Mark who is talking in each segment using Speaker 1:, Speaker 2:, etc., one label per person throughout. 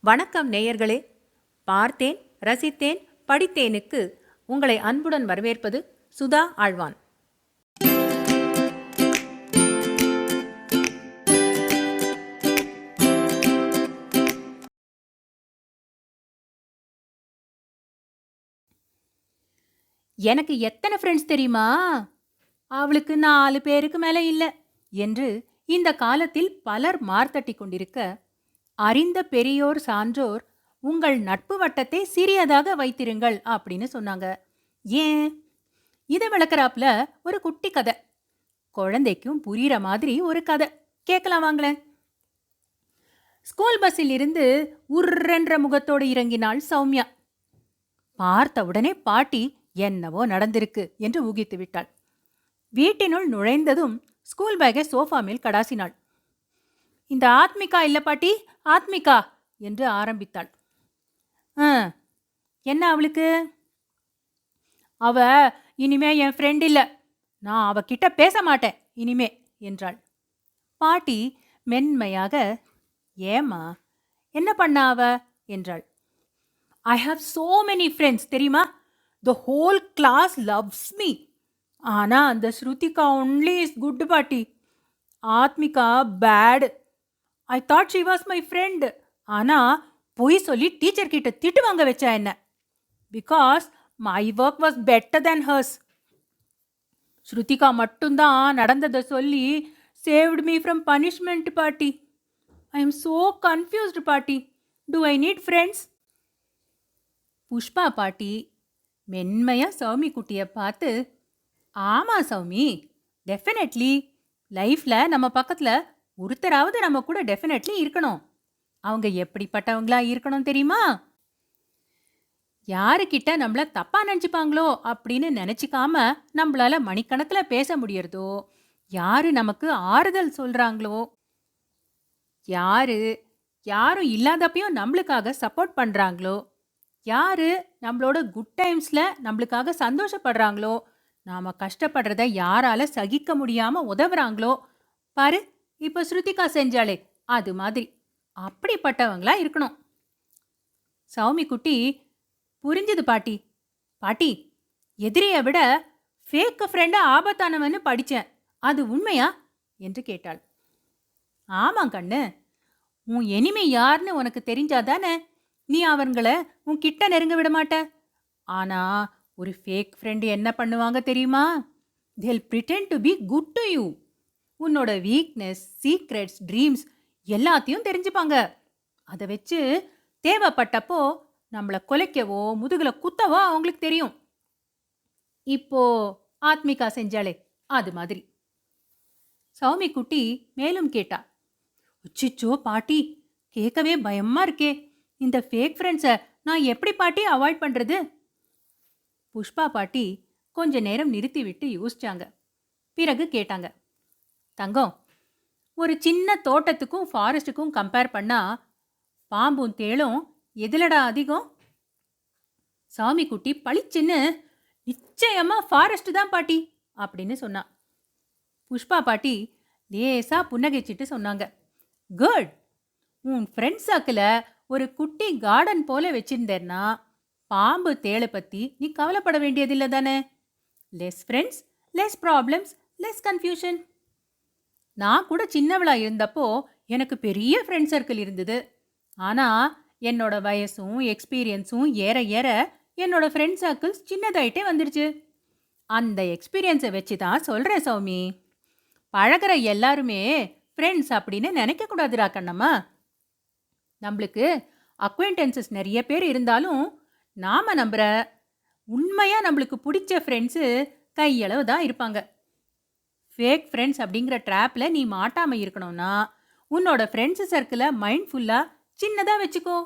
Speaker 1: வணக்கம் நேயர்களே. பார்த்தேன், ரசித்தேன், படித்தேனுக்கு உங்களை அன்புடன் வரவேற்பது சுதா ஆழ்வான். எனக்கு எத்தனை ஃப்ரெண்ட்ஸ் தெரியுமா? அவளுக்கு 4 பேருக்கு மேலே இல்லை என்று இந்த காலத்தில் பலர் மார்த்தட்டி கொண்டிருக்க, அறிந்த பெரியோர் சான்றோர் உங்கள் நட்பு வட்டத்தை சிறியதாக வைத்திருங்கள் அப்படின்னு சொன்னாங்க. ஏன்? இதை விளக்குறாப்புல ஒரு குட்டி கதை, குழந்தைக்கும் புரிகிற மாதிரி ஒரு கதை கேட்கலாம் வாங்களேன். ஸ்கூல் பஸ்ஸில் இருந்து உர்ரென்ற முகத்தோடு இறங்கினாள் சௌமியா. பார்த்த உடனே பாட்டி என்னவோ நடந்திருக்கு என்று ஊகித்து விட்டாள். வீட்டினுள் நுழைந்ததும் ஸ்கூல் பேக்கை சோஃபா மேல் கடாசினாள். இந்த ஆத்மிகா இல்லை பாட்டி, ஆத்மிகா என்று ஆரம்பித்தாள். என்ன அவளுக்கு? அவ இனிமே என் ஃப்ரெண்ட் இல்லை, நான் அவகிட்ட பேச மாட்டேன் இனிமே என்றாள். பாட்டி மென்மையாக, ஏம்மா என்ன பண்ணா அவ என்றாள். I have so many friends, தெரியுமா? The whole class loves me. ஆனா அந்த ஸ்ருதிகா only is good பாட்டி. Athmika bad. I thought she was my friend. ஆனா பொய் சொல்லி டீச்சர் கிட்ட திட்டு வாங்க வச்சா என்ன. Because my work was better than hers. Shruthika மட்டும்தான் நடந்ததை சொல்லி saved me from punishment பாட்டி. I am so confused பாட்டி. Do I need friends? Pushpa பாட்டி மென்மையா சௌமி குட்டியை பார்த்து, ஆமா சௌமி, டெஃபினெட்லி லைஃப்ல நம்ம பக்கத்துல ஒருத்தராவது நம்ம கூட டெஃபினெட்லி இருக்கணும். அவங்க எப்படிப்பட்டவங்களா இருக்கணும் தெரியுமா? யாருக்கிட்ட நம்மள தப்பா நினச்சிப்பாங்களோ அப்படின்னு நினச்சிக்காம நம்மளால மணிக்கணக்கில் பேச முடியறதோ, யாரு நமக்கு ஆறுதல் சொல்றாங்களோ, யாரும் இல்லாதப்பையும் நம்மளுக்காக சப்போர்ட் பண்றாங்களோ, யாரு நம்மளோட குட் டைம்ஸில் நம்மளுக்காக சந்தோஷப்படுறாங்களோ, நாம் கஷ்டப்படுறத யாரால சகிக்க முடியாமல் உதவுறாங்களோ, பாரு இப்போ ஸ்ருதிகா செஞ்சாலே அது மாதிரி அப்படிப்பட்டவங்களா இருக்கணும். சௌமி குட்டி, புரிஞ்சுது பாட்டி. பாட்டி, எதிரியை விட ஃபேக் ஃப்ரெண்டை ஆபத்தானவன்னு படித்தேன், அது உண்மையா என்று கேட்டாள். ஆமாம் கண்ணு, உன் எனிமே யாருன்னு உனக்கு தெரிஞ்சாதானே நீ அவங்கள உன் கிட்ட நெருங்க விட மாட்ட. ஆனா ஒரு ஃபேக் ஃப்ரெண்டு என்ன பண்ணுவாங்க தெரியுமா? they'll pretend to be good to you. உன்னோட வீக்னஸ், சீக்ரெட்ஸ், ட்ரீம்ஸ் எல்லாத்தையும் தெரிஞ்சுப்பாங்க. அதை வச்சு தேவைப்பட்டப்போ நம்மளை கொலைக்கவோ முதுகில் குத்தவோ அவங்களுக்கு தெரியும். இப்போ ஆத்மிகா செஞ்சாலே அது மாதிரி. சௌமி குட்டி மேலும் கேட்டா, அச்சிச்சோ பாட்டி, கேட்கவே பயமா இருக்கே. இந்த ஃபேக் ஃப்ரெண்ட்ஸை நான் எப்படி பாட்டி அவாய்ட் பண்ணுறது? புஷ்பா பாட்டி கொஞ்ச நேரம் நிறுத்தி விட்டு யோசிச்சாங்க. பிறகு கேட்டாங்க, தங்கம், ஒரு சின்ன தோட்டத்துக்கும் ஃபாரஸ்ட்டுக்கும் கம்பேர் பண்ணா பாம்பும் தேளும் எதிலடா அதிகம்? சாமி குட்டி பளிச்சுன்னு, நிச்சயமா ஃபாரஸ்ட் தான் பாட்டி அப்படின்னு சொன்னா. புஷ்பா பாட்டி லேசா புன்னகைச்சிட்டு சொன்னாங்க, குட். உன் ஃப்ரெண்ட் சர்க்கிளை ஒரு குட்டி கார்டன் போல வச்சிருந்தேன்னா பாம்பு தேளை பற்றி நீ கவலைப்பட வேண்டியதில்லை தானே. Less friends, less problems, less confusion. நான் கூட சின்னவளா இருந்தப்போ எனக்கு பெரிய ஃப்ரெண்ட் சர்க்கிள் இருந்தது. ஆனால் என்னோட வயசும் எக்ஸ்பீரியன்ஸும் ஏற ஏற என்னோட ஃப்ரெண்ட் சர்க்கிள்ஸ் சின்னதாயிட்டே வந்துடுச்சு. அந்த எக்ஸ்பீரியன்ஸை வச்சு தான் சொல்கிறேன் சௌமி, பழகிற எல்லாருமே ஃப்ரெண்ட்ஸ் அப்படின்னு நினைக்கக்கூடாதுடா கண்ணம்மா. நம்மளுக்கு அக்வைண்டன்சஸ் நிறைய பேர் இருந்தாலும் நாம் நம்புகிற உண்மையாக நம்மளுக்கு பிடிச்ச ஃப்ரெண்ட்ஸு கையளவு தான் இருப்பாங்க. ஃபேக் ஃப்ரெண்ட்ஸ் அப்படிங்கிற ட்ராப்பில் நீ மாட்டாமல் இருக்கணும்னா உன்னோட ஃப்ரெண்ட்ஸு சர்க்கிளை மைண்ட்ஃபுல்லாக சின்னதாக வச்சுக்கோ.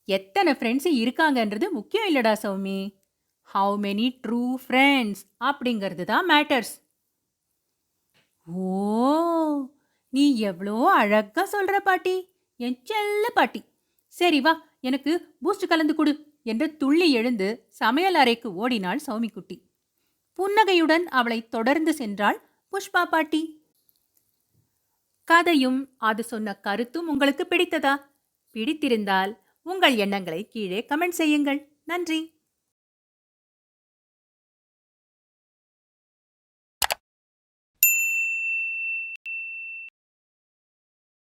Speaker 1: எத்தனை ஃப்ரெண்ட்ஸு இருக்காங்கன்றது முக்கியம் இல்லைடா Soumi, how many true friends அப்படிங்கிறது தான் மேட்டர்ஸ். ஓ, நீ எவ்வளோ அழகாக சொல்கிற பாட்டி, என் செல்ல பாட்டி. சரி வா, எனக்கு பூஸ்ட் கலந்து கொடு என்று துள்ளி எழுந்து சமையல் அறைக்கு ஓடினாள் சௌமி குட்டி. புன்னகையுடன் அவளை தொடர்ந்து சென்றாள் புஷ்பா பாட்டி. கதையும் அது சொன்ன கருத்தும் உங்களுக்கு பிடித்ததா? பிடித்திருந்தால் உங்கள் எண்ணங்களை கீழே கமெண்ட் செய்யுங்கள். நன்றி.